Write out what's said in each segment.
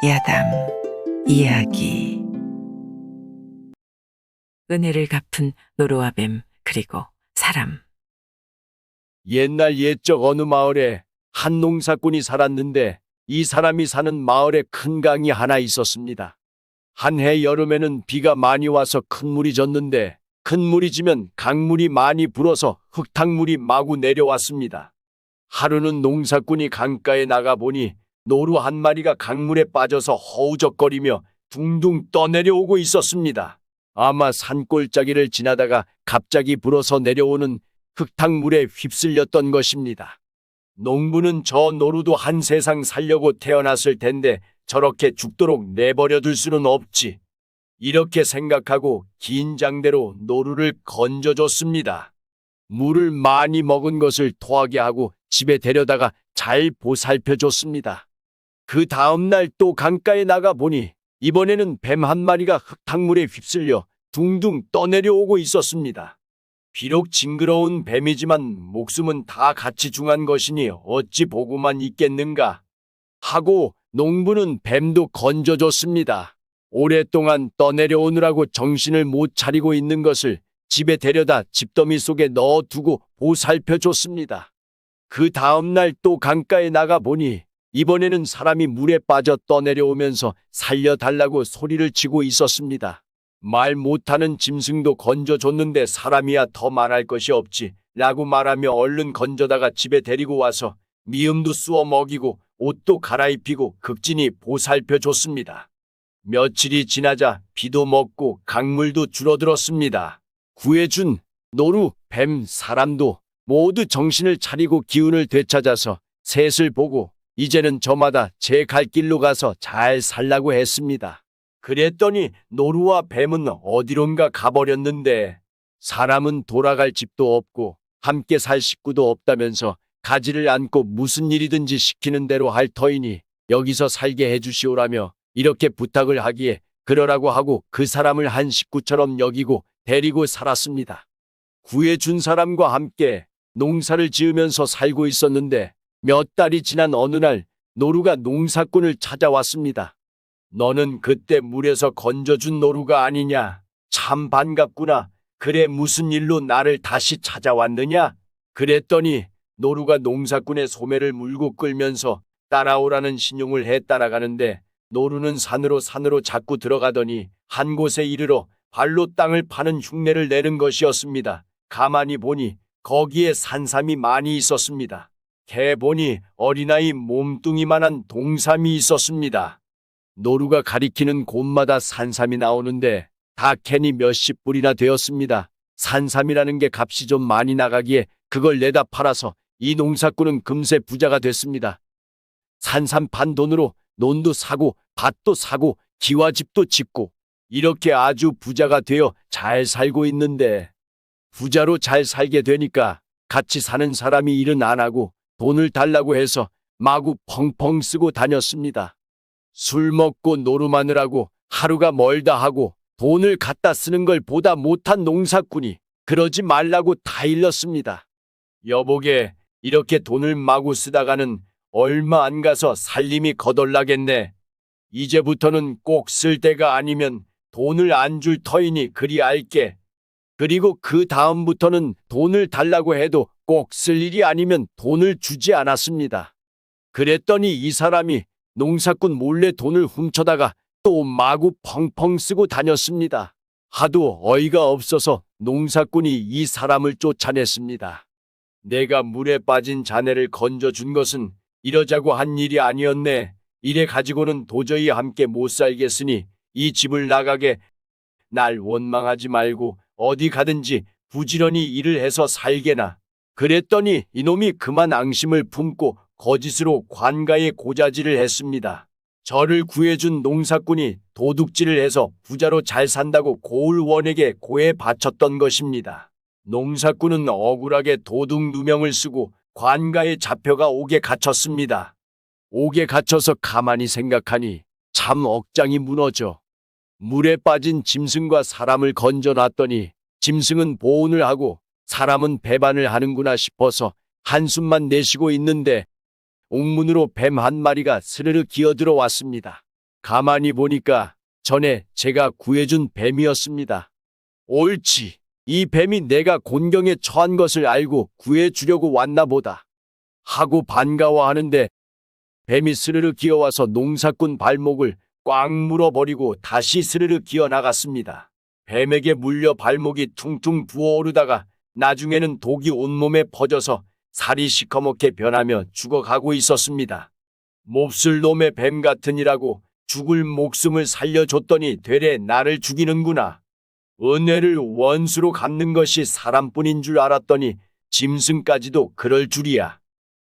야담 이야기. 은혜를 갚은 노루와 뱀 그리고 사람. 옛날 옛적 어느 마을에 한 농사꾼이 살았는데 이 사람이 사는 마을에 큰 강이 하나 있었습니다. 한 해 여름에는 비가 많이 와서 큰 물이 졌는데 큰 물이 지면 강물이 많이 불어서 흙탕물이 마구 내려왔습니다. 하루는 농사꾼이 강가에 나가보니 노루 한 마리가 강물에 빠져서 허우적거리며 둥둥 떠내려오고 있었습니다. 아마 산골짜기를 지나다가 갑자기 불어서 내려오는 흙탕물에 휩쓸렸던 것입니다. 농부는 저 노루도 한 세상 살려고 태어났을 텐데 저렇게 죽도록 내버려둘 수는 없지. 이렇게 생각하고 긴 장대로 노루를 건져줬습니다. 물을 많이 먹은 것을 토하게 하고 집에 데려다가 잘 보살펴줬습니다. 그 다음날 또 강가에 나가보니 이번에는 뱀 한 마리가 흙탕물에 휩쓸려 둥둥 떠내려오고 있었습니다. 비록 징그러운 뱀이지만 목숨은 다 같이 중한 것이니 어찌 보고만 있겠는가 하고 농부는 뱀도 건져줬습니다. 오랫동안 떠내려오느라고 정신을 못 차리고 있는 것을 집에 데려다 집더미 속에 넣어두고 보살펴줬습니다. 그 다음날 또 강가에 나가보니 이번에는 사람이 물에 빠져 떠내려오면서 살려달라고 소리를 치고 있었습니다. 말 못하는 짐승도 건져줬는데 사람이야 더 말할 것이 없지 라고 말하며 얼른 건져다가 집에 데리고 와서 미음도 쑤어 먹이고 옷도 갈아입히고 극진히 보살펴줬습니다. 며칠이 지나자 비도 먹고 강물도 줄어들었습니다. 구해준 노루, 뱀, 사람도 모두 정신을 차리고 기운을 되찾아서 셋을 보고 이제는 저마다 제 갈 길로 가서 잘 살라고 했습니다. 그랬더니 노루와 뱀은 어디론가 가버렸는데 사람은 돌아갈 집도 없고 함께 살 식구도 없다면서 가지를 않고 무슨 일이든지 시키는 대로 할 터이니 여기서 살게 해주시오라며 이렇게 부탁을 하기에 그러라고 하고 그 사람을 한 식구처럼 여기고 데리고 살았습니다. 구해준 사람과 함께 농사를 지으면서 살고 있었는데 몇 달이 지난 어느 날 노루가 농사꾼을 찾아왔습니다. 너는 그때 물에서 건져준 노루가 아니냐? 참 반갑구나. 그래 무슨 일로 나를 다시 찾아왔느냐? 그랬더니 노루가 농사꾼의 소매를 물고 끌면서 따라오라는 신용을 해 따라가는데 노루는 산으로 자꾸 들어가더니 한 곳에 이르러 발로 땅을 파는 흉내를 내는 것이었습니다. 가만히 보니 거기에 산삼이 많이 있었습니다. 캐 보니 어린아이 몸뚱이만한 동삼이 있었습니다. 노루가 가리키는 곳마다 산삼이 나오는데 다 캐니 몇십 불이나 되었습니다. 산삼이라는 게 값이 좀 많이 나가기에 그걸 내다 팔아서 이 농사꾼은 금세 부자가 됐습니다. 산삼 판 돈으로 논도 사고 밭도 사고 기와집도 짓고 이렇게 아주 부자가 되어 잘 살고 있는데 부자로 잘 살게 되니까 같이 사는 사람이 일은 안 하고 돈을 달라고 해서 마구 펑펑 쓰고 다녔습니다. 술 먹고 노름하느라고 하루가 멀다 하고 돈을 갖다 쓰는 걸 보다 못한 농사꾼이 그러지 말라고 다 일렀습니다. 여보게 이렇게 돈을 마구 쓰다가는 얼마 안 가서 살림이 거덜나겠네. 이제부터는 꼭 쓸 때가 아니면 돈을 안 줄 터이니 그리 알게. 그리고 그 다음부터는 돈을 달라고 해도 꼭 쓸 일이 아니면 돈을 주지 않았습니다. 그랬더니 이 사람이 농사꾼 몰래 돈을 훔쳐다가 또 마구 펑펑 쓰고 다녔습니다. 하도 어이가 없어서 농사꾼이 이 사람을 쫓아냈습니다. 내가 물에 빠진 자네를 건져준 것은 이러자고 한 일이 아니었네. 이래 가지고는 도저히 함께 못 살겠으니 이 집을 나가게. 날 원망하지 말고 어디 가든지 부지런히 일을 해서 살게나. 그랬더니 이놈이 그만 앙심을 품고 거짓으로 관가에 고자질을 했습니다. 저를 구해준 농사꾼이 도둑질을 해서 부자로 잘 산다고 고을원에게 고해 바쳤던 것입니다. 농사꾼은 억울하게 도둑 누명을 쓰고 관가에 잡혀가 옥에 갇혔습니다. 옥에 갇혀서 가만히 생각하니 참 억장이 무너져 물에 빠진 짐승과 사람을 건져놨더니 짐승은 보온을 하고 사람은 배반을 하는구나 싶어서 한숨만 내쉬고 있는데 옥문으로 뱀 한 마리가 스르르 기어들어 왔습니다. 가만히 보니까 전에 제가 구해준 뱀이었습니다. 옳지. 이 뱀이 내가 곤경에 처한 것을 알고 구해주려고 왔나 보다. 하고 반가워하는데 뱀이 스르르 기어와서 농사꾼 발목을 꽉 물어버리고 다시 스르르 기어 나갔습니다. 뱀에게 물려 발목이 퉁퉁 부어오르다가 나중에는 독이 온몸에 퍼져서 살이 시커멓게 변하며 죽어가고 있었습니다. 몹쓸 놈의 뱀 같으니라고 죽을 목숨을 살려줬더니 되레 나를 죽이는구나. 은혜를 원수로 갚는 것이 사람뿐인 줄 알았더니 짐승까지도 그럴 줄이야.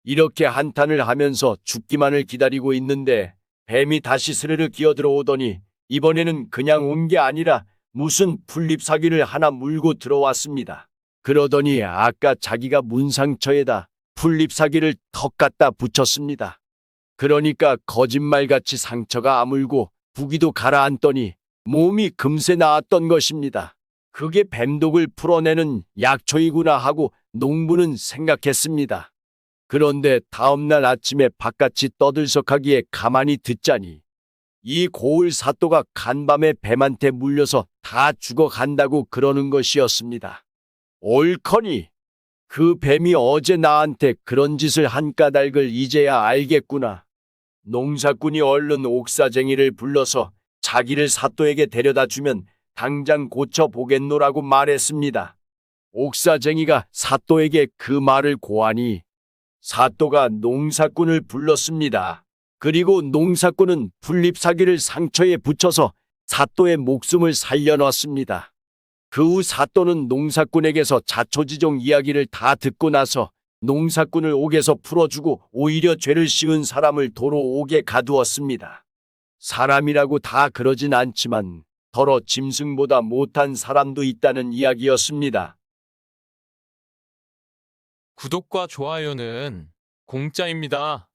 이렇게 한탄을 하면서 죽기만을 기다리고 있는데 뱀이 다시 스르르 기어들어오더니 이번에는 그냥 온 게 아니라 무슨 풀잎사귀를 하나 물고 들어왔습니다. 그러더니 아까 자기가 문상처에다 풀잎사귀를 턱 갖다 붙였습니다. 그러니까 거짓말같이 상처가 아물고 부기도 가라앉더니 몸이 금세 나았던 것입니다. 그게 뱀독을 풀어내는 약초이구나 하고 농부는 생각했습니다. 그런데 다음날 아침에 바깥이 떠들썩하기에 가만히 듣자니 이 고을 사또가 간밤에 뱀한테 물려서 다 죽어간다고 그러는 것이었습니다. 옳거니 그 뱀이 어제 나한테 그런 짓을 한 까닭을 이제야 알겠구나. 농사꾼이 얼른 옥사쟁이를 불러서 자기를 사또에게 데려다 주면 당장 고쳐보겠노라고 말했습니다. 옥사쟁이가 사또에게 그 말을 고하니 사또가 농사꾼을 불렀습니다. 그리고 농사꾼은 풀잎사귀를 상처에 붙여서 사또의 목숨을 살려놨습니다. 그 후 사또는 농사꾼에게서 자초지종 이야기를 다 듣고 나서 농사꾼을 옥에서 풀어주고 오히려 죄를 씌운 사람을 도로 옥에 가두었습니다. 사람이라고 다 그러진 않지만 더러 짐승보다 못한 사람도 있다는 이야기였습니다. 구독과 좋아요는 공짜입니다.